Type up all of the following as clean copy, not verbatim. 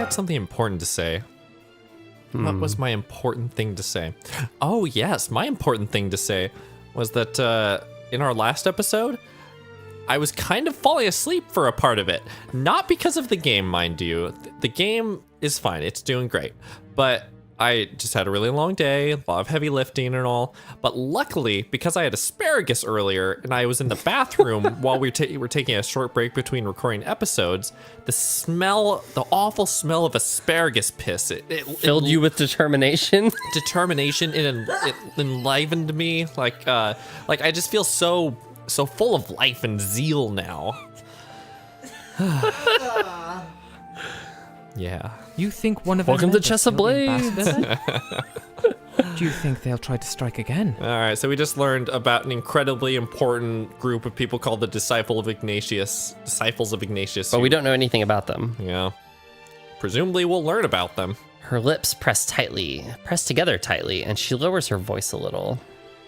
had something important to say. What was my important thing to say? Oh, yes, my important thing to say was that in our last episode, I was kind of falling asleep for a part of it. Not because of the game, mind you. The game is fine. It's doing great. But I just had a really long day, a lot of heavy lifting and all. But luckily, because I had asparagus earlier and I was in the bathroom while we were taking a short break between recording episodes, the awful smell of asparagus piss, it Filled you with determination? Determination. It enlivened me. Like I just feel so full of life and zeal now. Yeah. You think one of Welcome them to Chess of Blades. Do you think they'll try to strike again? All right, so we just learned about an incredibly important group of people called the Disciples of Ignatius. But we don't know anything about them. Yeah. Presumably we'll learn about them. Her lips press together tightly, and she lowers her voice a little.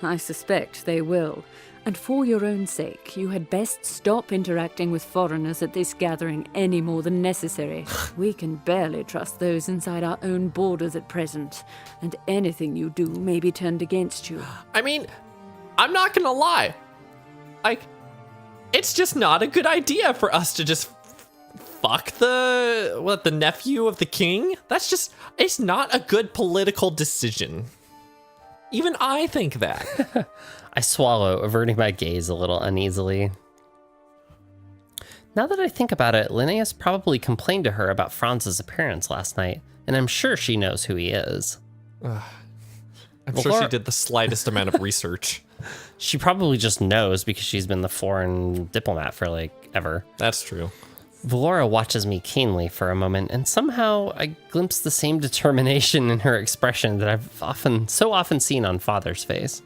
I suspect they will. And for your own sake, you had best stop interacting with foreigners at this gathering any more than necessary. We can barely trust those inside our own borders at present, and anything you do may be turned against you. I mean, I'm not gonna lie. It's just not a good idea for us to just fuck the nephew of the king. It's not a good political decision. Even I think that. I swallow, averting my gaze a little uneasily. Now that I think about it, Linnaeus probably complained to her about Franz's appearance last night, and I'm sure she knows who he is. I'm sure she did the slightest amount of research. She probably just knows because she's been the foreign diplomat for, ever. That's true. Valora watches me keenly for a moment, and somehow I glimpse the same determination in her expression that I've so often seen on Father's face.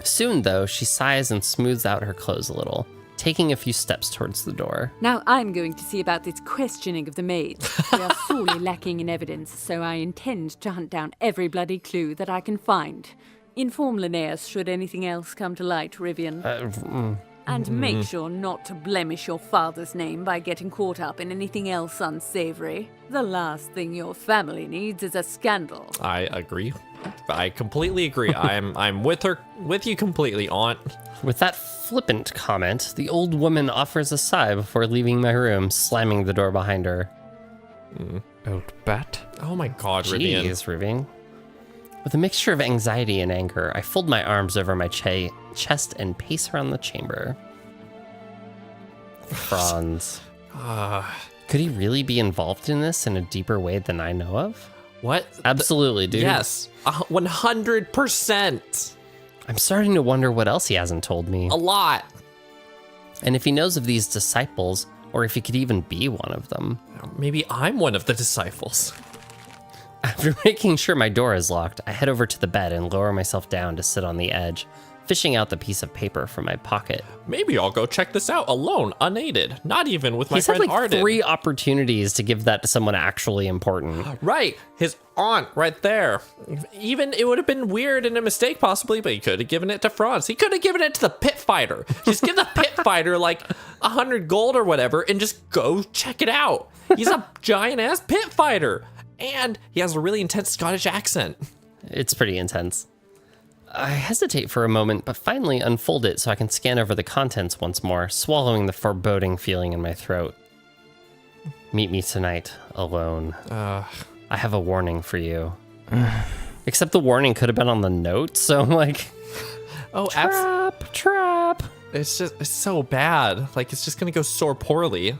Soon, though, she sighs and smooths out her clothes a little, taking a few steps towards the door. Now I'm going to see about this questioning of the maids. We are sorely lacking in evidence, so I intend to hunt down every bloody clue that I can find. Inform Linnaeus should anything else come to light, Rivian. And make sure not to blemish your father's name by getting caught up in anything else unsavory. The last thing your family needs is a scandal. I agree. I completely agree. I'm with you completely, Aunt. With that flippant comment, the old woman offers a sigh before leaving my room, slamming the door behind her. Old bat. Oh my God, Rivian. Jeez, Rivian. With a mixture of anxiety and anger, I fold my arms over my chest and pace around the chamber. Franz. Could he really be involved in this in a deeper way than I know of? What? Absolutely, dude. Yes, 100%. I'm starting to wonder what else he hasn't told me. A lot. And if he knows of these disciples, or if he could even be one of them. Maybe I'm one of the disciples. After making sure my door is locked, I head over to the bed and lower myself down to sit on the edge, fishing out the piece of paper from my pocket. Maybe I'll go check this out alone, unaided, not even with my friend He's had Arden. 3 opportunities to give that to someone actually important. Right, his aunt right there. Even it would have been weird and a mistake possibly, but he could have given it to Franz. He could have given it to the pit fighter. Just give the pit fighter 100 gold or whatever and just go check it out. He's a giant ass pit fighter. And he has a really intense Scottish accent. It's pretty intense. I hesitate for a moment, but finally unfold it so I can scan over the contents once more, swallowing the foreboding feeling in my throat. Meet me tonight, alone. I have a warning for you. Except the warning could have been on the note, so I'm like, oh, trap. It's so bad. It's just gonna go so poorly.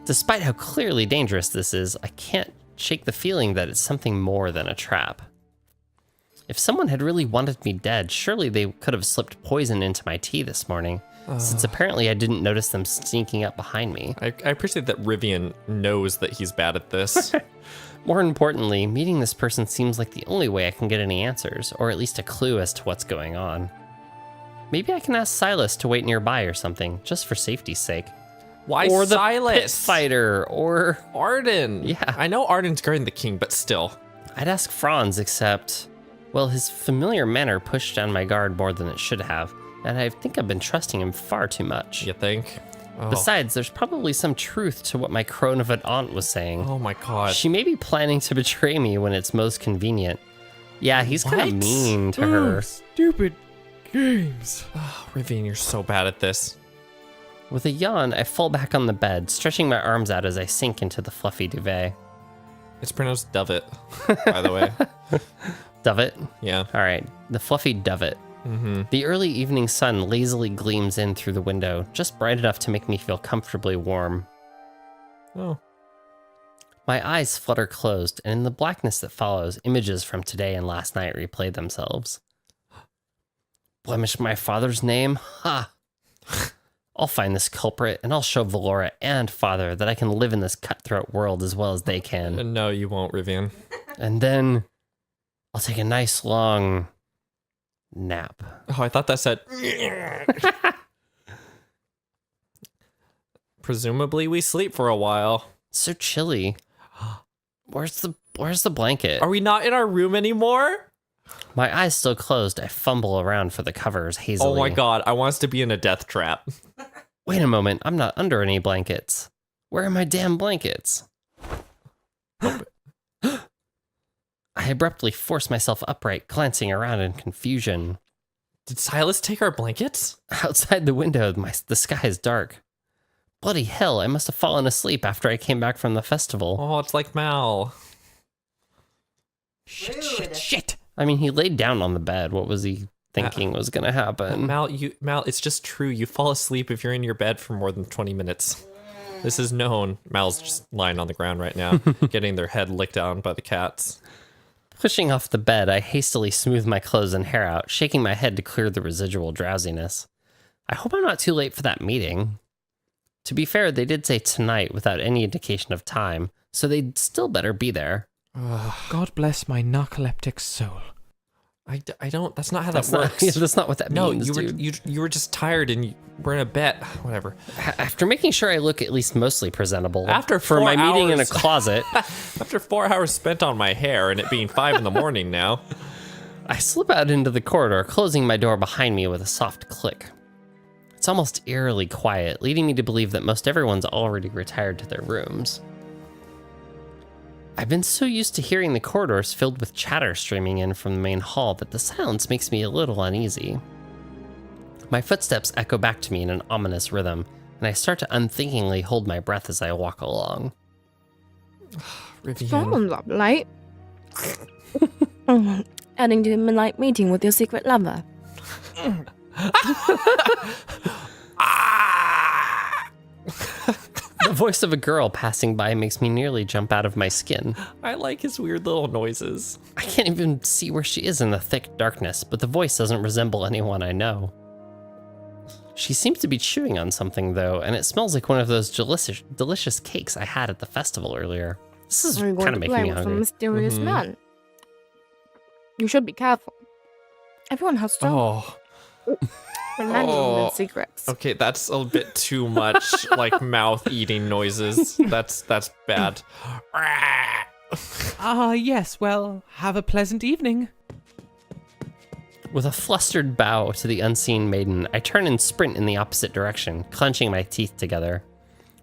Despite how clearly dangerous this is, I can't shake the feeling that it's something more than a trap. If someone had really wanted me dead, surely they could have slipped poison into my tea this morning, since apparently I didn't notice them sneaking up behind me. I appreciate that Rivian knows that he's bad at this. More importantly, meeting this person seems like the only way I can get any answers, or at least a clue as to what's going on. Maybe I can ask Silas to wait nearby or something, just for safety's sake. Why or the Silas? Pit fighter, or Arden. Yeah. I know Arden's guarding the king, but still. I'd ask Franz, except, well, his familiar manner pushed down my guard more than it should have, and I think I've been trusting him far too much. You think? Oh. Besides, there's probably some truth to what my crone of an aunt was saying. Oh my god. She may be planning to betray me when it's most convenient. Yeah, he's kind What? of mean to her. Stupid games. Oh, Rivian, you're so bad at this. With a yawn, I fall back on the bed, stretching my arms out as I sink into the fluffy duvet. It's pronounced dovet, by the way. Dovet? Yeah. All right, the fluffy dovet. Mm-hmm. The early evening sun lazily gleams in through the window, just bright enough to make me feel comfortably warm. Oh. My eyes flutter closed, and in the blackness that follows, images from today and last night replay themselves. Blemish my father's name? Ha! I'll find this culprit, and I'll show Valora and Father that I can live in this cutthroat world as well as they can. No, you won't, Rivian. And then I'll take a nice long nap. Oh, I thought that said... Presumably we sleep for a while. So chilly. Where's the blanket? Are we not in our room anymore? My eyes still closed, I fumble around for the covers hazily. Oh my god, I want us to be in a death trap. Wait a moment, I'm not under any blankets. Where are my damn blankets? I abruptly force myself upright, glancing around in confusion. Did Silas take our blankets? Outside the window, the sky is dark. Bloody hell, I must have fallen asleep after I came back from the festival. Oh, it's like Mal. Shit. I mean, he laid down on the bed. What was he thinking was going to happen? Mal, it's just true. You fall asleep if you're in your bed for more than 20 minutes. This is known. Mal's just lying on the ground right now, getting their head licked down by the cats. Pushing off the bed, I hastily smooth my clothes and hair out, shaking my head to clear the residual drowsiness. I hope I'm not too late for that meeting. To be fair, they did say tonight without any indication of time, so they'd still better be there. God bless my narcoleptic soul. I don't, that's not how That's that not, works. that's not what that No, means, dude. you were just tired and you were in a bet. Whatever. After making sure I look at least mostly presentable, After for 4 my meeting in a hours. closet, After 4 hours spent on my hair and it being 5 in the morning now. I slip out into the corridor, closing my door behind me with a soft click. It's almost eerily quiet, leading me to believe that most everyone's already retired to their rooms. I've been so used to hearing the corridors filled with chatter streaming in from the main hall that the silence makes me a little uneasy. My footsteps echo back to me in an ominous rhythm, and I start to unthinkingly hold my breath as I walk along. Rivian. Someone's up late. Heading to a midnight meeting with your secret lover. The voice of a girl passing by makes me nearly jump out of my skin. I like his weird little noises. I can't even see where she is in the thick darkness, but the voice doesn't resemble anyone I know. She seems to be chewing on something, though, and it smells like one of those delicious cakes I had at the festival earlier. This is Are you kind going of to making play me with some hungry. mysterious Mhm. man? You should be careful. Everyone has so Oh, many Oh. secrets. okay, that's a bit too much like mouth eating noises. That's bad. Ah, yes, well, have a pleasant evening. With a flustered bow to the unseen maiden, I turn and sprint in the opposite direction, clenching my teeth together.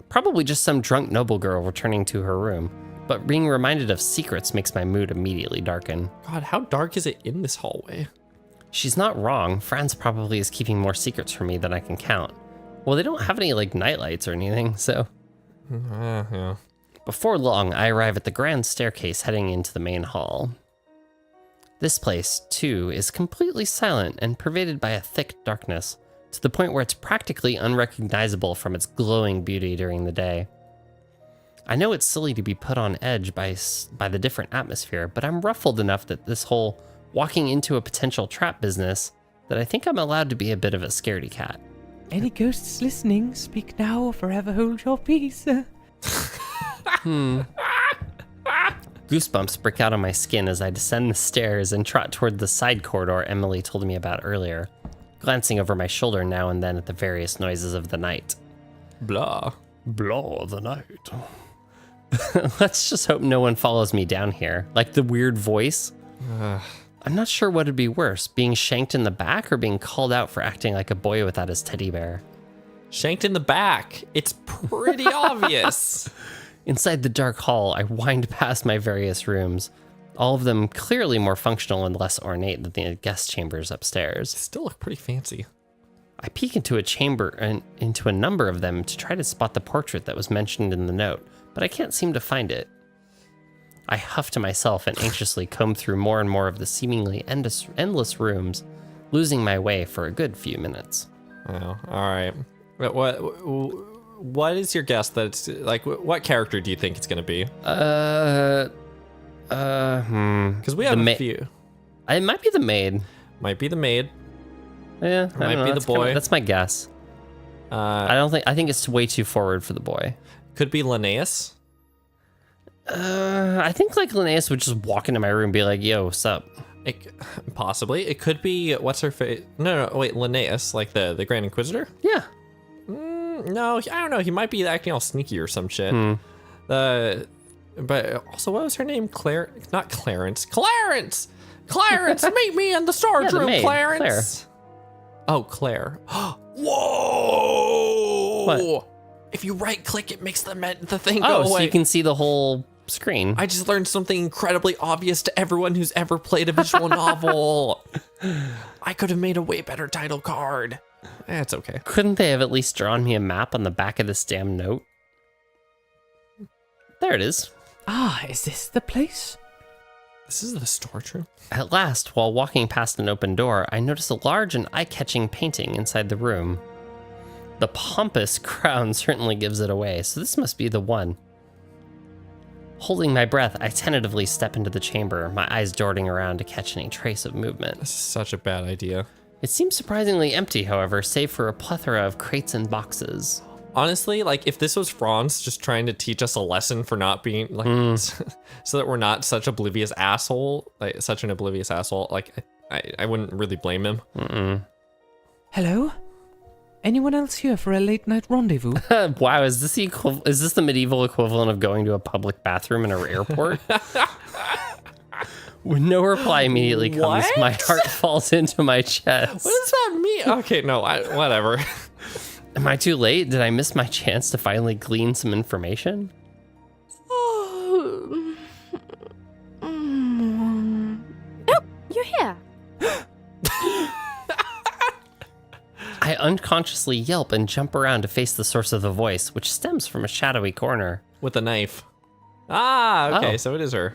Probably just some drunk noble girl returning to her room, but being reminded of secrets makes my mood immediately darken. God, how dark is it in this hallway? She's not wrong. Franz probably is keeping more secrets from me than I can count. Well, they don't have any, like, nightlights or anything, so... Yeah. Before long, I arrive at the grand staircase heading into the main hall. This place, too, is completely silent and pervaded by a thick darkness, to the point where it's practically unrecognizable from its glowing beauty during the day. I know it's silly to be put on edge by the different atmosphere, but I'm ruffled enough that this whole walking into a potential trap business that I think I'm allowed to be a bit of a scaredy cat. Any ghosts listening, speak now or forever hold your peace. Goosebumps break out on my skin as I descend the stairs and trot toward the side corridor Emily told me about earlier, glancing over my shoulder now and then at the various noises of the night. Blah. Blah the night. Let's just hope no one follows me down here. Like the weird voice. I'm not sure what would be worse, being shanked in the back or being called out for acting like a boy without his teddy bear. Shanked in the back. It's pretty obvious. Inside the dark hall, I wind past my various rooms, all of them clearly more functional and less ornate than the guest chambers upstairs. Still look pretty fancy. I peek into a chamber and into a number of them to try to spot the portrait that was mentioned in the note, but I can't seem to find it. I huff to myself and anxiously comb through more and more of the seemingly endless rooms, losing my way for a good few minutes. Oh, all right. What is your guess that it's like? What character do you think it's gonna be? Because we have a few. It might be the maid. Might be the maid. Yeah, might be the boy. That's my guess. I think it's way too forward for the boy. Could be Linnaeus. I think like Linnaeus would just walk into my room and be like, "Yo, what's up?" Possibly. It could be what's her face? No, wait, Linnaeus, like the Grand Inquisitor. Yeah. No, I don't know. He might be acting all sneaky or some shit. But also, what was her name? Not Clarence. Clarence. Meet me in the storage room, maid, Clarence. Claire. Oh, Claire. Whoa! What? If you right click, it makes the thing Oh, go away. so you can see the whole screen. I just learned something incredibly obvious to everyone who's ever played a visual novel. I could have made a way better title card. It's okay. Couldn't they have at least drawn me a map on the back of this damn note? There it is. Ah, is this the place? This is the storage room. At last, while walking past an open door, I notice a large and eye-catching painting inside the room. The pompous crown certainly gives it away, so this must be the one. Holding my breath, I tentatively step into the chamber, my eyes darting around to catch any trace of movement. This is such a bad idea. It seems surprisingly empty, however, save for a plethora of crates and boxes. Honestly, like, if this was Franz just trying to teach us a lesson for not being, like, so that we're not such an oblivious asshole, like, I wouldn't really blame him. Hello? Anyone else here for a late night rendezvous? Wow, is this the medieval equivalent of going to a public bathroom in an airport? When no reply immediately comes, What? my heart falls into my chest. What does that mean? Okay, no, whatever. Am I too late? Did I miss my chance to finally glean some information? Oh, you're here. I unconsciously yelp and jump around to face the source of the voice, which stems from a shadowy corner. With a knife. Ah, okay, Oh. so it is her.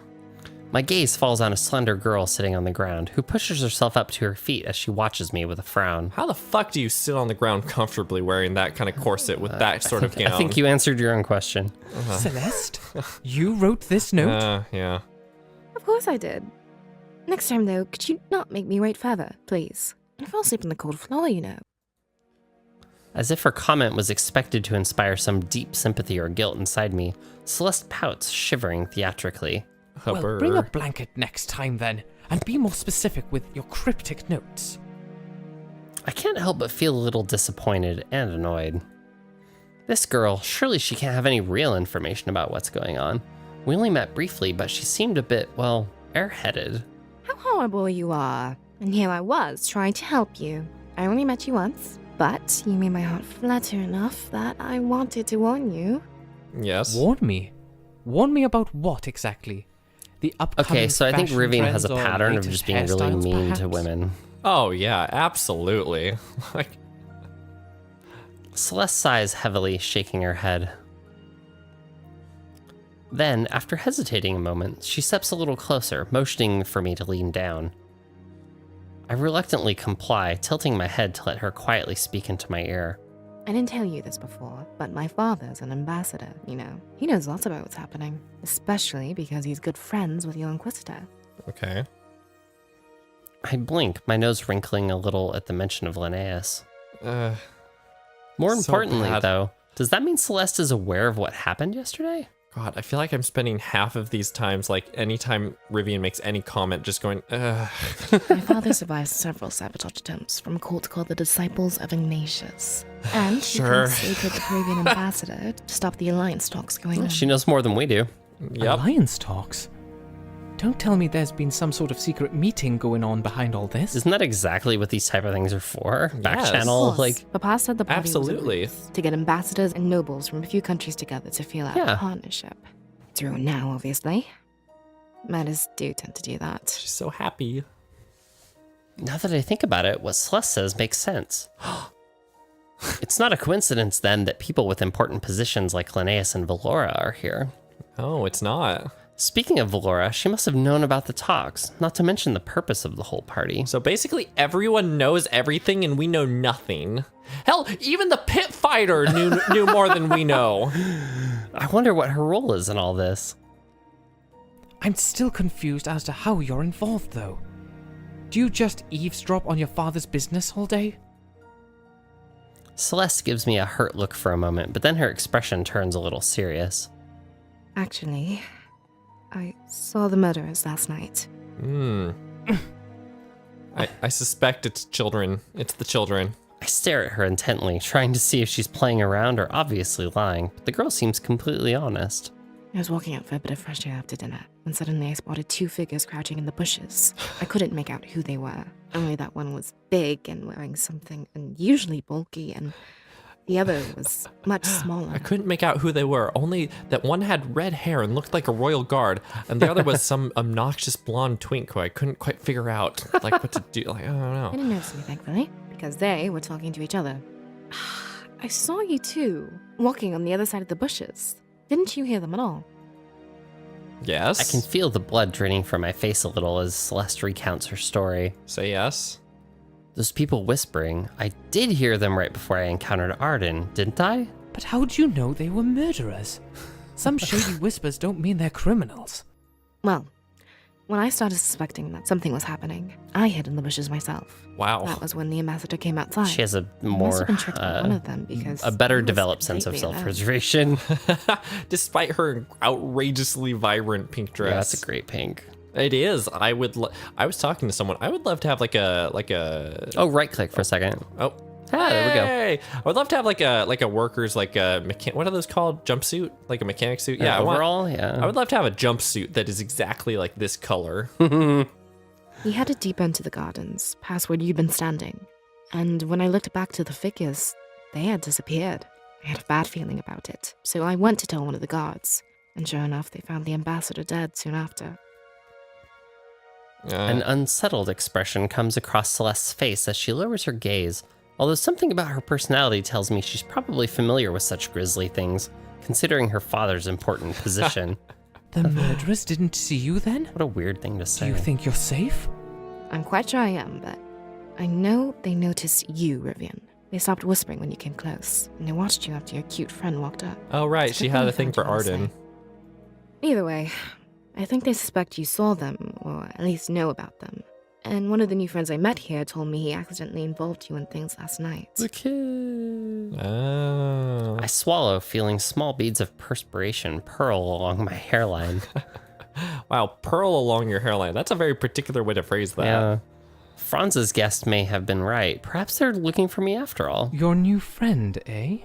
My gaze falls on a slender girl sitting on the ground, who pushes herself up to her feet as she watches me with a frown. How the fuck do you sit on the ground comfortably wearing that kind of corset with that sort of gown? I think you answered your own question. Celeste? You wrote this note? Yeah. Of course I did. Next time, though, could you not make me wait further, please? I fell asleep on the cold floor, you know. As if her comment was expected to inspire some deep sympathy or guilt inside me, Celeste pouts, shivering theatrically. Well, bring a blanket next time then, and be more specific with your cryptic notes. I can't help but feel a little disappointed and annoyed. This girl, surely she can't have any real information about what's going on. We only met briefly, but she seemed a bit, well, airheaded. How horrible you are. And here I was, trying to help you. I only met you once, but you made my heart flutter enough that I wanted to warn you. Yes. Warn me? Warn me about what exactly? The upcoming Okay, so I think fashion Rivian has a trends or pattern of latest just being really hairstyles, mean to perhaps? women. Oh, yeah, absolutely. Like, Celeste sighs heavily, shaking her head. Then, after hesitating a moment, she steps a little closer, motioning for me to lean down. I reluctantly comply, tilting my head to let her quietly speak into my ear. I didn't tell you this before, but my father's an ambassador, you know. He knows lots about what's happening, especially because he's good friends with your Inquisitor. okay. I blink, my nose wrinkling a little at the mention of Linnaeus. More So importantly, bad. though, does that mean Celeste is aware of what happened yesterday? God, I feel like I'm spending half of these times, like, anytime Rivian makes any comment, just going, ugh. My father survived several sabotage attempts from a cult called the Disciples of Ignatius. And Sure. he consulted the Peruvian ambassador to stop the alliance talks going on. She knows more than we do. Yep. Alliance talks? Don't tell me there's been some sort of secret meeting going on behind all this. Isn't that exactly what these type of things are for? Back Yes. channel, Of course, like, Papa said the party Absolutely. was a ruse to get ambassadors and nobles from a few countries together to feel out Yeah. a partnership. It's ruined now, obviously. Matters do tend to do that. She's so happy. now that I think about it, what Celeste says makes sense. It's not a coincidence, then, that people with important positions like Linnaeus and Valora are here. Oh, it's not. Speaking of Valora, she must have known about the talks, not to mention the purpose of the whole party. So basically everyone knows everything and we know nothing. Hell, even the pit fighter knew more than we know. I wonder what her role is in all this. I'm still confused as to how you're involved, though. Do you just eavesdrop on your father's business all day? Celeste gives me a hurt look for a moment, but then her expression turns a little serious. Actually, I saw the murderers last night. I suspect it's children. It's the children. I stare at her intently, trying to see if she's playing around or obviously lying, but the girl seems completely honest. I was walking out for a bit of fresh air after dinner, when suddenly I spotted two figures crouching in the bushes. I couldn't make out who they were, only that one was big and wearing something unusually bulky, and the other was much smaller. I couldn't make out who they were, only that one had red hair and looked like a royal guard, and the other was some obnoxious blonde twink who I couldn't quite figure out like what to do. Like, I don't I know. didn't notice me, thankfully, because they were talking to each other. I saw you too, walking on the other side of the bushes. Didn't you hear them at all? Yes? I can feel the blood draining from my face a little as Celeste recounts her story. Say yes. Those people whispering, I did hear them right before I encountered Arden, didn't I? But how do you know they were murderers? Some shady whispers don't mean they're criminals. Well, when I started suspecting that something was happening, I hid in the bushes myself. Wow. That was when the ambassador came outside. She has a I must more, have been tricked by one of them because a better he was developed sense of completely alone. self-preservation. Despite her outrageously vibrant pink dress. Yeah, that's a great pink. It is. I was talking to someone. I would love to have like a. Oh, right click for a second. Oh. Ah, there we go. Hey! I would love to have like a worker's what are those called? Jumpsuit? Like a mechanic suit? Yeah. Overall, yeah. I would love to have a jumpsuit that is exactly like this color. He headed deeper into the gardens, past where you'd been standing. And when I looked back to the figures, they had disappeared. I had a bad feeling about it, so I went to tell one of the guards. And sure enough, they found the ambassador dead soon after. An unsettled expression comes across Celeste's face as she lowers her gaze, although something about her personality tells me she's probably familiar with such grisly things, considering her father's important position. The murderers didn't see you then? What a weird thing to Do say. you think you're safe? I'm quite sure I am, but I know they noticed you, Rivian. They stopped whispering when you came close, and they watched you after your cute friend walked up. Oh right, It's she good had thing a you thing found for you, honestly. Arden. Either way, I think they suspect you saw them, or at least know about them. And one of the new friends I met here told me he accidentally involved you in things last night. The kid. Oh. I swallow, feeling small beads of perspiration purl along my hairline. Wow, pearl along your hairline. That's a very particular way to phrase that. Yeah. Franz's guest may have been right. Perhaps they're looking for me after all. Your new friend, eh?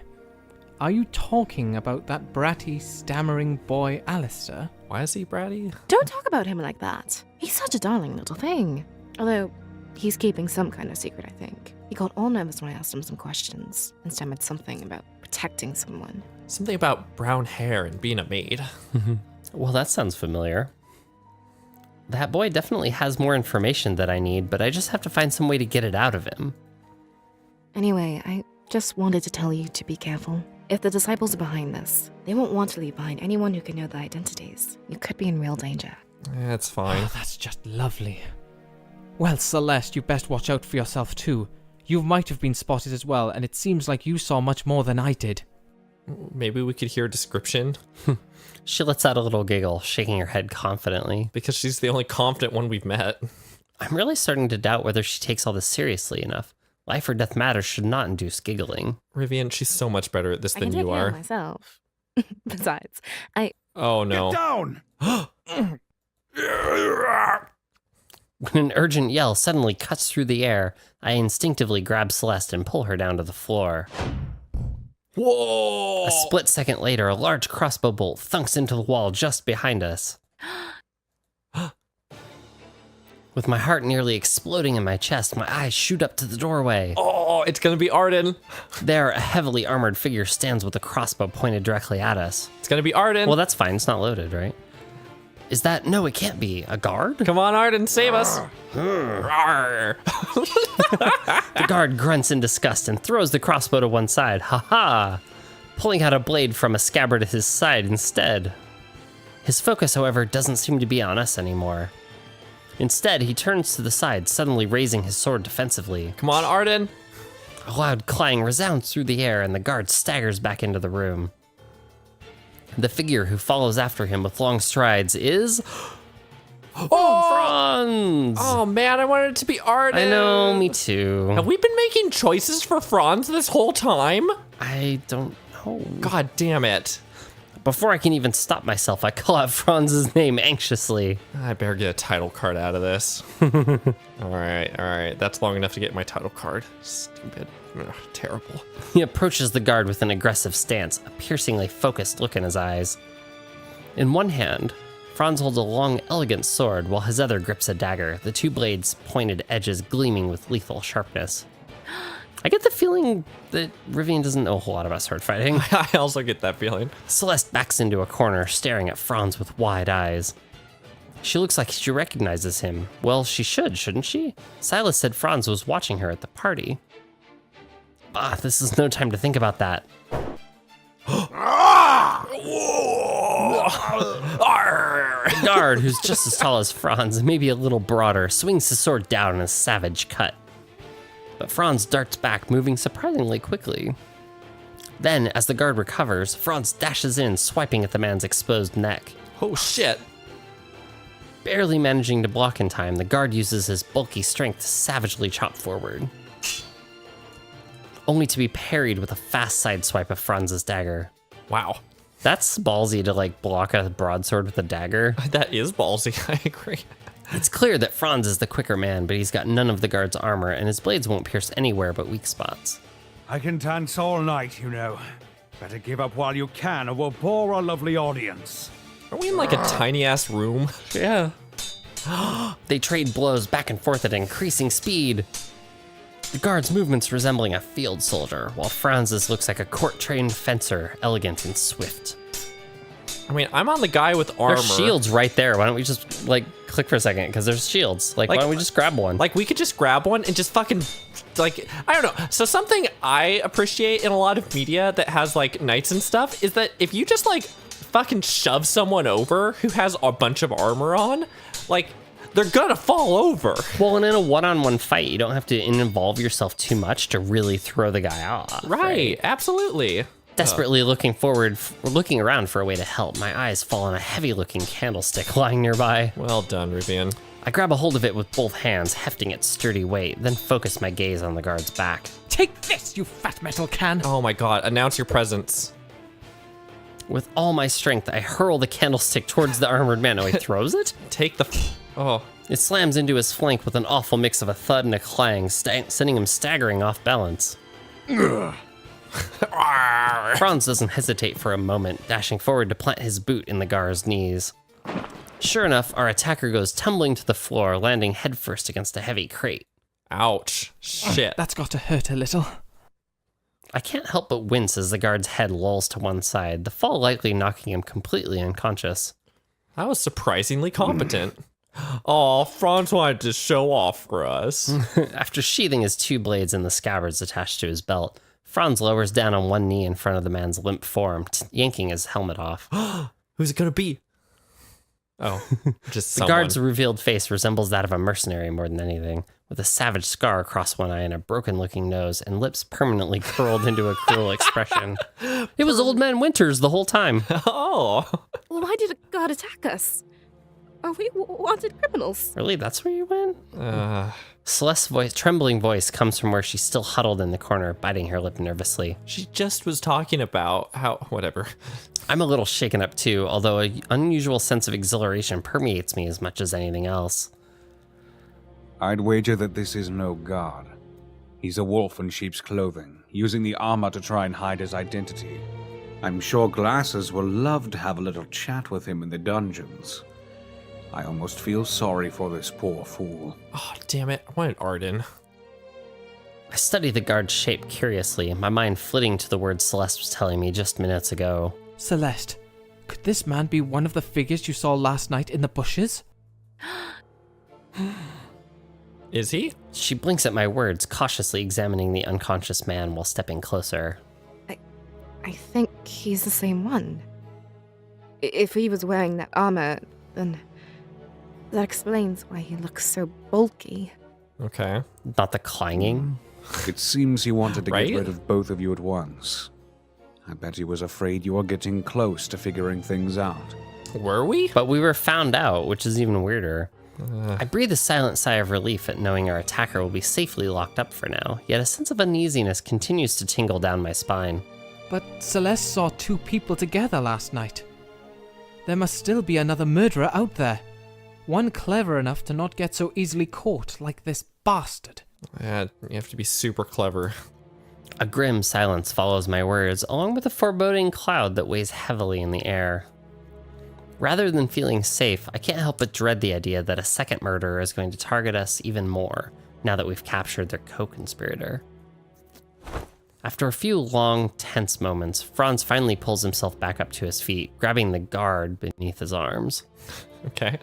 Are you talking about that bratty, stammering boy, Alistair? Why is he bratty? Don't talk about him like that. He's such a darling little thing. Although, he's keeping some kind of secret, I think. He got all nervous when I asked him some questions and stammered something about protecting someone. Something about brown hair and being a maid. Well, that sounds familiar. That boy definitely has more information that I need, but I just have to find some way to get it out of him. Anyway, I just wanted to tell you to be careful. If the disciples are behind this, they won't want to leave behind anyone who can know their identities. You could be in real danger. That's fine. Oh, that's just lovely. Well, Celeste, you best watch out for yourself too. You might have been spotted as well, and it seems like you saw much more than I did. Maybe we could hear a description She lets out a little giggle, shaking her head confidently. because she's the only confident one we've met. I'm really starting to doubt whether she takes all this seriously enough. Life or death matters should not induce giggling. Rivian, she's so much better at this I than can take you care of are. myself. Besides, Oh no. Down! When an urgent yell suddenly cuts through the air, I instinctively grab Celeste and pull her down to the floor. Whoa! A split second later, a large crossbow bolt thunks into the wall just behind us. With my heart nearly exploding in my chest, my eyes shoot up to the doorway. Oh, it's gonna be Arden. There, a heavily armored figure stands with a crossbow pointed directly at us. It's gonna be Arden. Well, that's fine. It's not loaded, right? Is that... No, it can't be. A guard? Come on, Arden, save us. Rawr. The guard grunts in disgust and throws the crossbow to one side. Ha-ha! Pulling out a blade from a scabbard at his side instead. His focus, however, doesn't seem to be on us anymore. Instead, he turns to the side, suddenly raising his sword defensively. Come on, Arden. A loud clang resounds through the air, and the guard staggers back into the room. The figure who follows after him with long strides is... Franz! Oh man, I wanted it to be Arden. I know, me too. Have we been making choices for Franz this whole time? I don't know. God damn it. Before I can even stop myself, I call out Franz's name anxiously. I better get a title card out of this. All right. That's long enough to get my title card. Stupid. Ugh, terrible. He approaches the guard with an aggressive stance, a piercingly focused look in his eyes. In one hand, Franz holds a long, elegant sword, while his other grips a dagger, the two blades' pointed edges gleaming with lethal sharpness. I get the feeling that Rivian doesn't know a whole lot about sword fighting. I also get that feeling. Celeste backs into a corner, staring at Franz with wide eyes. She looks like she recognizes him. Well, she should, shouldn't she? Silas said Franz was watching her at the party. This is no time to think about that. The guard, who's just as tall as Franz, maybe a little broader, swings his sword down in a savage cut. But Franz darts back, moving surprisingly quickly. Then, as the guard recovers, Franz dashes in, swiping at the man's exposed neck. Oh shit. Barely managing to block in time, the guard uses his bulky strength to savagely chop forward, only to be parried with a fast side swipe of Franz's dagger. Wow. That's ballsy to block a broadsword with a dagger. That is ballsy, I agree. It's clear that Franz is the quicker man, but he's got none of the guard's armor, and his blades won't pierce anywhere but weak spots. I can dance all night, you know. Better give up while you can, or we'll bore our lovely audience. Are we in a tiny ass room? Yeah. They trade blows back and forth at increasing speed. The guard's movements resembling a field soldier, while Franz's looks like a court-trained fencer, elegant and swift. I mean, I'm on the guy with armor. There's shields right there. Why don't we just, click for a second? Because there's shields. Why don't we just grab one? We could just grab one and just fucking, I don't know. So something I appreciate in a lot of media that has, knights and stuff is that if you just, fucking shove someone over who has a bunch of armor on, they're gonna fall over. Well, and in a one-on-one fight, you don't have to involve yourself too much to really throw the guy off. Right, absolutely. Desperately looking around for a way to help, my eyes fall on a heavy-looking candlestick lying nearby. Well done, Rivian. I grab a hold of it with both hands, hefting its sturdy weight, then focus my gaze on the guard's back. Take this, you fat metal can! Oh my god, announce your presence. With all my strength, I hurl the candlestick towards the armored man. Oh, he throws it? Take the... Oh. It slams into his flank with an awful mix of a thud and a clang, sending him staggering off balance. Franz doesn't hesitate for a moment, dashing forward to plant his boot in the guard's knees. Sure enough, our attacker goes tumbling to the floor, landing headfirst against a heavy crate. Ouch. Shit. That's got to hurt a little. I can't help but wince as the guard's head lolls to one side, the fall likely knocking him completely unconscious. That was surprisingly competent. Oh, Franz wanted to show off for us. After sheathing his two blades in the scabbards attached to his belt, Franz lowers down on one knee in front of the man's limp form, yanking his helmet off. Who's it gonna be? Oh, just The someone. guard's revealed face resembles that of a mercenary more than anything, with a savage scar across one eye and a broken-looking nose, and lips permanently curled into a cruel expression. It was Old Man Winters the whole time. Oh. Why did a guard attack us? Are we wanted criminals? Really? That's where you went? Celeste's trembling voice comes from where she's still huddled in the corner, biting her lip nervously. She just was talking about how... Whatever. I'm a little shaken up too, although an unusual sense of exhilaration permeates me as much as anything else. I'd wager that this is no guard. He's a wolf in sheep's clothing, using the armor to try and hide his identity. I'm sure Glasses will love to have a little chat with him in the dungeons. I almost feel sorry for this poor fool. Oh, damn it. I wanted Arden. I study the guard's shape curiously, my mind flitting to the words Celeste was telling me just minutes ago. Celeste, could this man be one of the figures you saw last night in the bushes? Is he? She blinks at my words, cautiously examining the unconscious man while stepping closer. I think he's the same one. If he was wearing that armor, then that explains why he looks so bulky. Okay. Not the clanging? It seems he wanted to Right? get rid of both of you at once. I bet he was afraid you were getting close to figuring things out. Were we? But we were found out, which is even weirder. I breathe a silent sigh of relief at knowing our attacker will be safely locked up for now, yet a sense of uneasiness continues to tingle down my spine. But Celeste saw 2 people together last night. There must still be another murderer out there. One clever enough to not get so easily caught like this bastard. Yeah, you have to be super clever. A grim silence follows my words, along with a foreboding cloud that weighs heavily in the air. Rather than feeling safe, I can't help but dread the idea that a second murderer is going to target us even more, now that we've captured their co-conspirator. After a few long, tense moments, Franz finally pulls himself back up to his feet, grabbing the guard beneath his arms. Okay.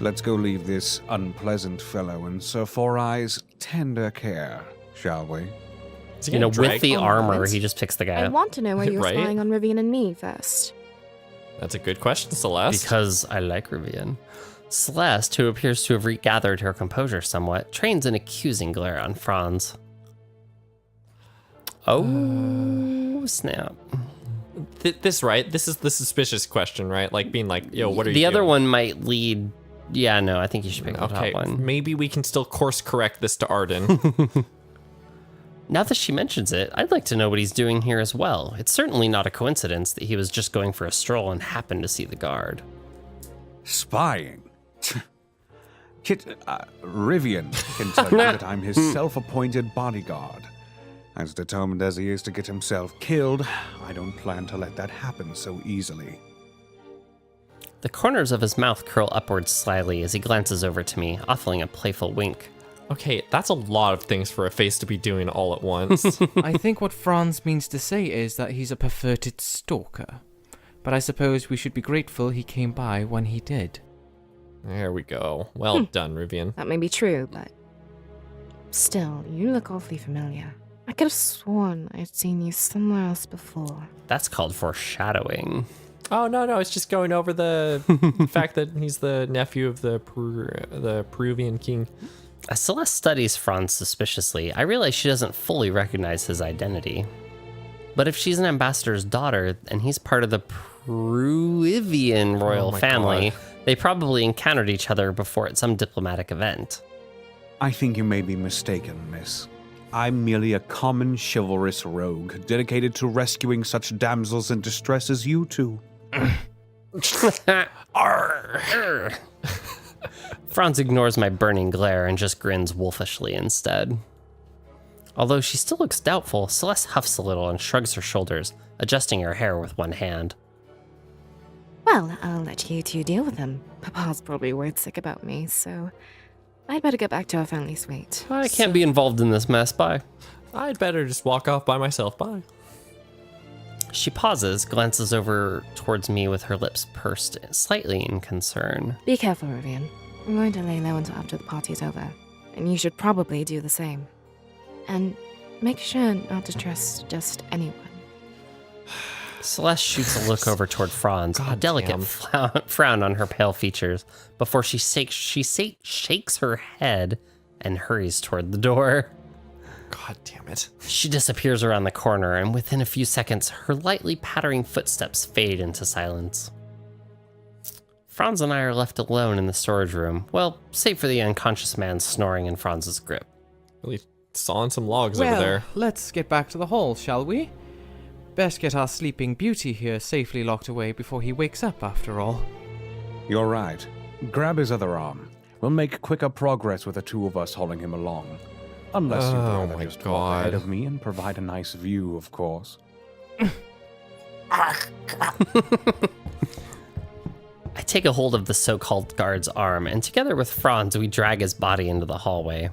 Let's go leave this unpleasant fellow in Sir Four Eyes' tender care, shall we? Is he You know, gonna with drag- the on armor, moments. he just picks the guy I up. want to know why you were Right? spying on Rivian and me first. That's a good question, Celeste. Because I like Rivian. Celeste, who appears to have regathered her composure somewhat, trains an accusing glare on Franz. Oh, snap. This right? This is the suspicious question, right? Like being like, yo, what are you The other doing? one might lead... Yeah, no, I think you should pick the Okay, top one. maybe we can still course correct this to Arden. Now that she mentions it, I'd like to know what he's doing here as well. It's certainly not a coincidence that he was just going for a stroll and happened to see the guard. Spying? Rivian can tell you that I'm his self-appointed bodyguard. As determined as he is to get himself killed, I don't plan to let that happen so easily. The corners of his mouth curl upwards slyly as he glances over to me, offering a playful wink. Okay, that's a lot of things for a face to be doing all at once. I think what Franz means to say is that he's a perverted stalker. But I suppose we should be grateful he came by when he did. There we go. Well done, Rivian. That may be true, but still, you look awfully familiar. I could have sworn I'd seen you somewhere else before. That's called foreshadowing. Oh, no, it's just going over the fact that he's the nephew of the Peruvian king. As Celeste studies Franz suspiciously, I realize she doesn't fully recognize his identity. But if she's an ambassador's daughter and he's part of the Peruvian royal my family, God. they probably encountered each other before at some diplomatic event. I think you may be mistaken, miss. I'm merely a common chivalrous rogue, dedicated to rescuing such damsels in distress as you two. Arr. Franz ignores my burning glare and just grins wolfishly instead. Although she still looks doubtful, Celeste huffs a little and shrugs her shoulders, adjusting her hair with one hand. Well, I'll let you two deal with him. Papa's probably word sick about me, so I'd better get back to our family suite. I can't be involved in this mess, bye. I'd better just walk off by myself. Bye. She pauses, glances over towards me with her lips pursed, slightly in concern. Be careful, Rivian. I'm going to lay low until after the party's over, and you should probably do the same. And make sure not to trust just anyone. Celeste shoots a look over toward Franz, a God delicate damn. frown on her pale features, before she shakes her head and hurries toward the door. God damn it. She disappears around the corner, and within a few seconds, her lightly pattering footsteps fade into silence. Franz and I are left alone in the storage room, well, save for the unconscious man snoring in Franz's grip. Really sawing some logs over there. Let's get back to the hall, shall we? Best get our sleeping beauty here safely locked away before he wakes up, after all. You're right. Grab his other arm. We'll make quicker progress with the two of us hauling him along. Unless you'd Oh rather my just walk ahead God. of me and provide a nice view, of course. I take a hold of the so-called guard's arm, and together with Franz, we drag his body into the hallway.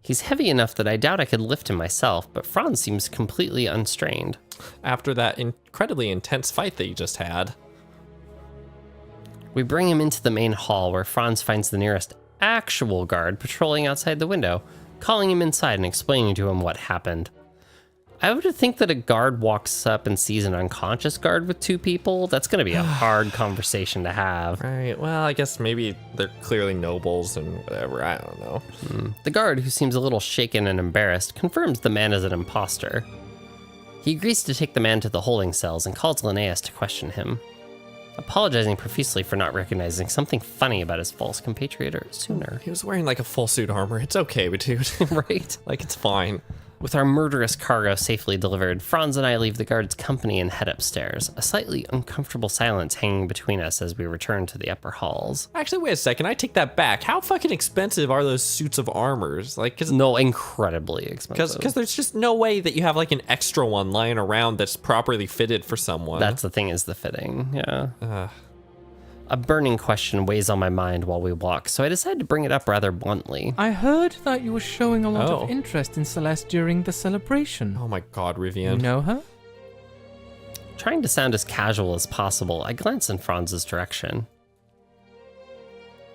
He's heavy enough that I doubt I could lift him myself, but Franz seems completely unstrained. After that incredibly intense fight that you just had. We bring him into the main hall where Franz finds the nearest actual guard patrolling outside the window, calling him inside and explaining to him what happened. I would think that a guard walks up and sees an unconscious guard with 2 people. That's going to be a hard conversation to have. Right, well, I guess maybe they're clearly nobles and whatever, I don't know. The guard, who seems a little shaken and embarrassed, confirms the man is an imposter. He agrees to take the man to the holding cells and calls Linnaeus to question him, apologizing profusely for not recognizing something funny about his false compatriot sooner. He was wearing like a full suit armor. It's okay, dude. Right? Like, it's fine. With our murderous cargo safely delivered, Franz and I leave the guard's company and head upstairs, a slightly uncomfortable silence hanging between us as we return to the upper halls. Actually, wait a second. I take that back. How fucking expensive are those suits of armors? Like, No, incredibly expensive. because there's just no way that you have like an extra one lying around that's properly fitted for someone. That's the thing, is the fitting, yeah. A burning question weighs on my mind while we walk, so I decide to bring it up rather bluntly. I heard that you were showing a lot Oh. of interest in Celeste during the celebration. Oh my god, You Rivian. know her? Trying to sound as casual as possible, I glance in Franz's direction.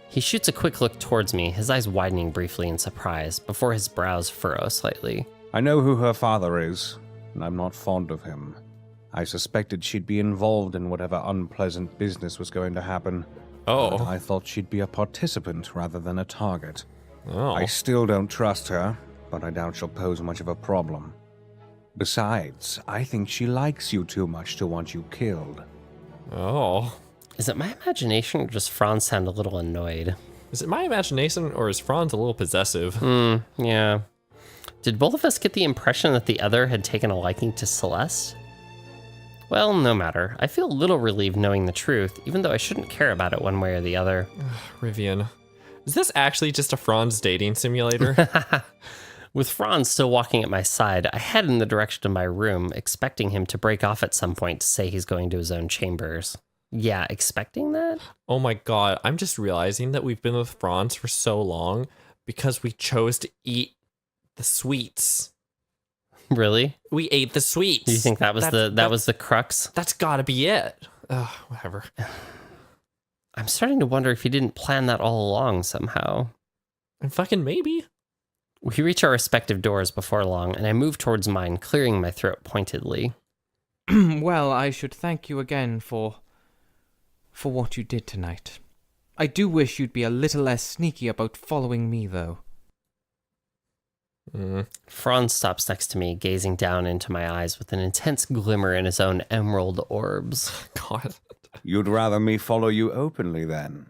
He shoots a quick look towards me, his eyes widening briefly in surprise, before his brows furrow slightly. I know who her father is, and I'm not fond of him. I suspected she'd be involved in whatever unpleasant business was going to happen. But Oh. I thought she'd be a participant rather than a target. Oh. I still don't trust her, but I doubt she'll pose much of a problem. Besides, I think she likes you too much to want you killed. Oh. Is it my imagination or does Franz sound a little annoyed? Is it my imagination or is Franz a little possessive? Yeah. Did both of us get the impression that the other had taken a liking to Celeste? Well, no matter. I feel a little relieved knowing the truth, even though I shouldn't care about it one way or the other. Rivian. Is this actually just a Franz dating simulator? With Franz still walking at my side, I head in the direction of my room, expecting him to break off at some point to say he's going to his own chambers. Yeah, expecting that? Oh my god, I'm just realizing that we've been with Franz for so long because we chose to eat the sweets. Really? We ate the sweets. Do you think that was was the crux? That's gotta be it. Ugh, whatever. I'm starting to wonder if he didn't plan that all along somehow. And fucking maybe. We reach our respective doors before long, and I move towards mine, clearing my throat pointedly. Well, I should thank you again for what you did tonight. I do wish you'd be a little less sneaky about following me, though. Franz stops next to me, gazing down into my eyes with an intense glimmer in his own emerald orbs. God. You'd rather me follow you openly, then?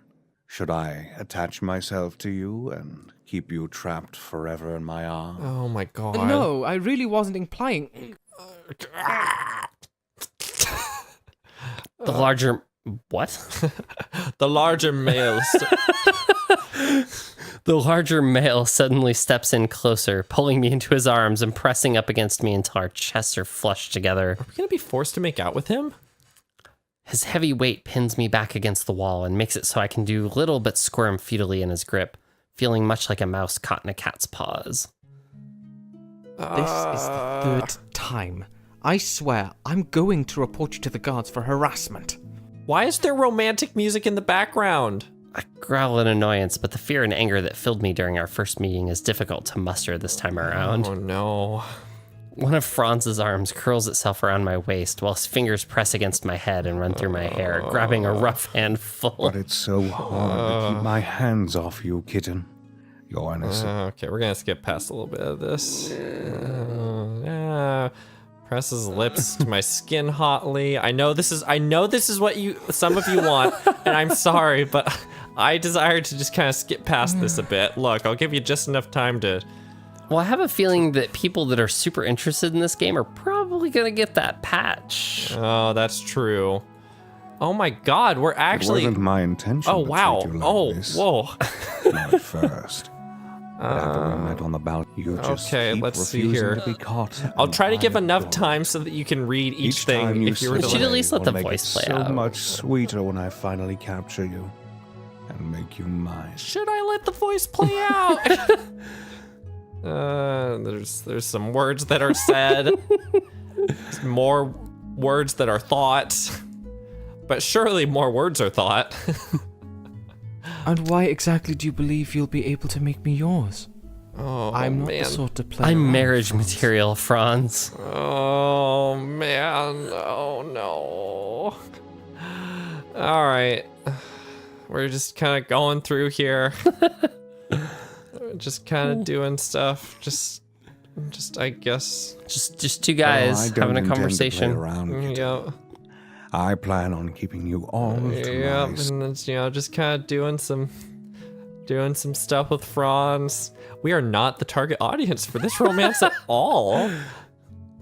Should I attach myself to you and keep you trapped forever in my arms? Oh my god. No, I really wasn't implying... The larger... What? The larger males. The larger male suddenly steps in closer, pulling me into his arms and pressing up against me until our chests are flushed together. Are we gonna be forced to make out with him? His heavy weight pins me back against the wall and makes it so I can do little but squirm futilely in his grip, feeling much like a mouse caught in a cat's paws. This is the third time. I swear, I'm going to report you to the guards for harassment. Why is there romantic music in the background? I growl in annoyance, but the fear and anger that filled me during our first meeting is difficult to muster this time around. Oh no. One of Franz's arms curls itself around my waist while his fingers press against my head and run through my hair, grabbing a rough handful. But it's so hard to keep my hands off you, kitten. You're innocent. Okay, we're gonna skip past a little bit of this. Presses lips to my skin hotly. I know this is what some of you want, and I'm sorry, but I desire to just kind of skip past this a bit. Look, I'll give you just enough time to... Well, I have a feeling that people that are super interested in this game are probably going to get that patch. Oh, that's true. Oh my god, we're actually... It wasn't my intention Oh, to wow. treat you like Oh, this. whoa. Not at first. But after we met on the balcony, you just Okay, keep let's see refusing here. to be caught. I'll and try to give I enough don't. time so that you can read each time thing if you were to slip Should at let- least let will the make voice it play so out. much sweeter when I finally capture you and make you mine. Should I let the voice play out? There's some words that are said. More words that are thought. But surely more words are thought. And why exactly do you believe you'll be able to make me yours? Oh, I'm not man. the sort to play I'm around, marriage Franz. material, Franz. Oh, man. Oh, no. All right. We're just kind of going through here. Just kind of doing stuff. Just I guess. Just two Oh, I guys don't having a intend to play conversation. around with you. Yeah. I plan on keeping you all to Yeah, my and it's, just kind of doing some stuff with Franz. We are not the target audience for this romance at all.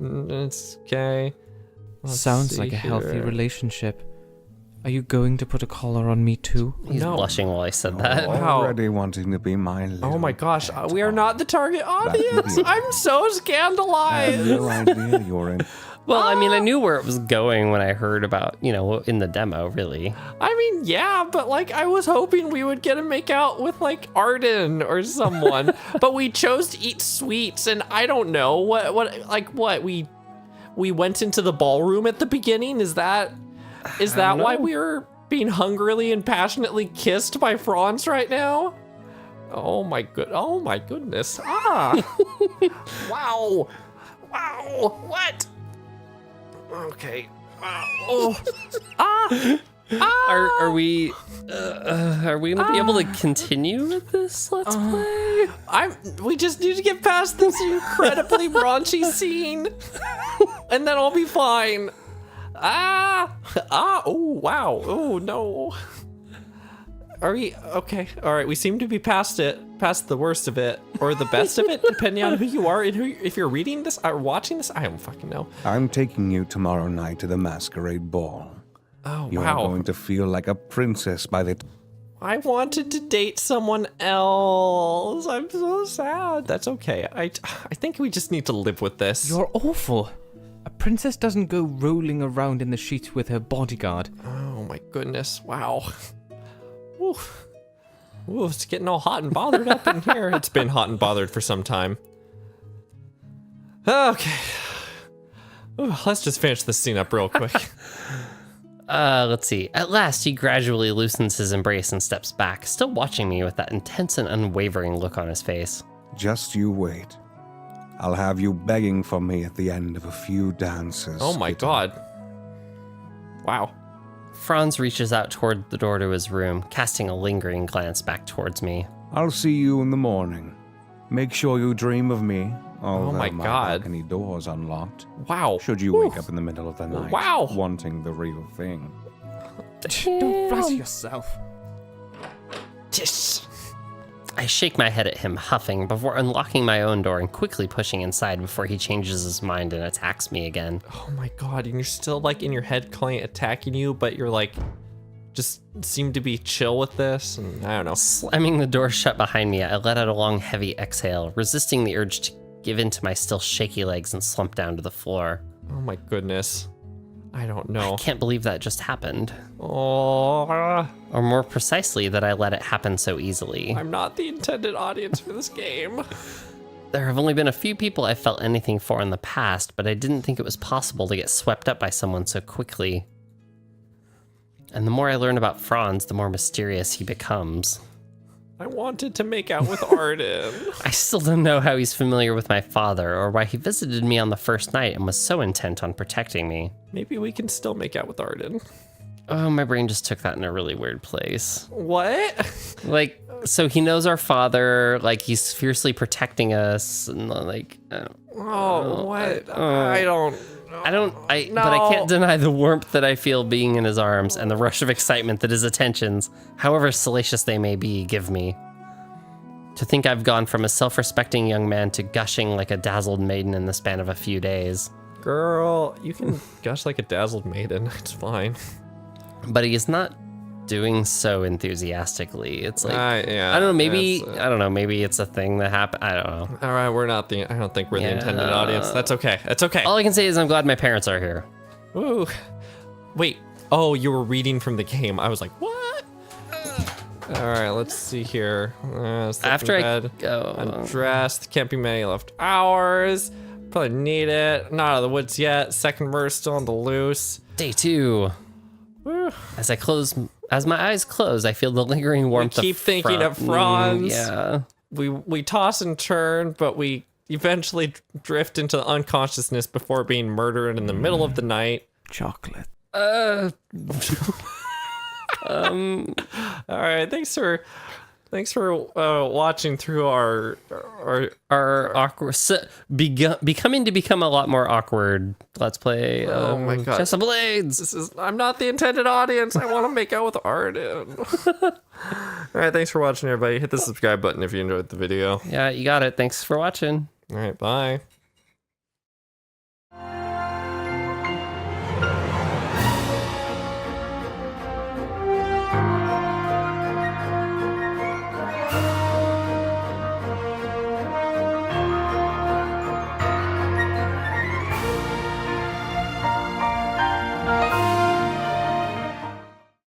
It's okay. Let's Sounds see like a healthy here. relationship. Are you going to put a collar on me too? He's No. blushing while I said that. Wow. already wanting to be my little Oh my gosh, pet we are not the target audience. Rivian. I'm so I have scandalized. no idea you're in. Well, I mean, I knew where it was going when I heard about, in the demo, really. I mean, yeah, but like I was hoping we would get to make out with like Arden or someone, but we chose to eat sweets, and I don't know what we went into the ballroom at the beginning. Is that why we were being hungrily and passionately kissed by Franz right now? Oh my goodness. Ah. Wow. What? Okay. Oh. Are we gonna be able to continue with this Let's Play? We just need to get past this incredibly raunchy scene, and then I'll be fine. Oh wow. Oh no. Are we okay? All right, we seem to be past the worst of it, or the best of it, depending on who you are and if you're reading this or watching this. I don't fucking know. I'm taking you tomorrow night to the masquerade ball. Oh You're wow. going to feel like a princess by the I wanted to date someone else. I'm so sad. That's okay. I think we just need to live with this. You're awful. A princess doesn't go rolling around in the sheets with her bodyguard. Oh my goodness. Wow. Ooh. Ooh, it's getting all hot and bothered up in here. It's been hot and bothered for some time. Okay. Ooh, let's just finish this scene up real quick. Let's see. At last, he gradually loosens his embrace and steps back, still watching me with that intense and unwavering look on his face. Just you wait. I'll have you begging for me at the end of a few dances. Oh my god. Wow. Franz reaches out toward the door to his room, casting a lingering glance back towards me. I'll see you in the morning. Make sure you dream of me. Oh my God. balcony door's unlocked. Wow. Should you wake up in the middle of the night, Wow. wanting the real thing. Don't flatter yourself. Just. I shake my head at him, huffing, before unlocking my own door and quickly pushing inside before he changes his mind and attacks me again. Oh my god, and you're still like in your head calling it attacking you, but you're like just seem to be chill with this, and I don't know. Slamming the door shut behind me, I let out a long, heavy exhale, resisting the urge to give in to my still shaky legs and slump down to the floor. Oh my goodness. I don't I know. can't believe that just happened. Oh, Or more precisely, that I let it happen so easily. I'm not the intended audience for this game. There have only been a few people I felt anything for in the past, but I didn't think it was possible to get swept up by someone so quickly. And the more I learn about Franz, the more mysterious he becomes. I wanted to make out with Arden. I still don't know how he's familiar with my father, or why he visited me on the first night and was so intent on protecting me. Maybe we can still make out with Arden. Oh, my brain just took that in a really weird place. What? Like, so he knows our father, like he's fiercely protecting us, and like, Oh, what? I don't. but I can't deny the warmth that I feel being in his arms and the rush of excitement that his attentions, however salacious they may be, give me. To think I've gone from a self-respecting young man to gushing like a dazzled maiden in the span of a few days. Girl, you can gush like a dazzled maiden. It's fine. But he is not doing so enthusiastically. It's like, yeah, I don't know, maybe, I don't know, maybe it's a thing that happened. I don't know. All right, I don't think we're the intended audience. That's okay. That's okay. All I can say is I'm glad my parents are here. Woo. Wait. Oh, you were reading from the game. I was like, what? All right, let's see here. After I go, undressed. Can't be many left hours. Probably need it. Not out of the woods yet. Second verse still on the loose. Day 2. Woo. As my eyes close, I feel the lingering warmth. We keep thinking of Franz. Yeah. We toss and turn, but we eventually drift into unconsciousness before being murdered in the middle of the night. Chocolate. All right, thanks for watching through our awkward becoming a lot more awkward. Let's play. Oh my god, Chess of Blades. I'm not the intended audience. I want to make out with Arden. All right, thanks for watching, everybody. Hit the subscribe button if you enjoyed the video. Yeah, you got it. Thanks for watching. All right, bye.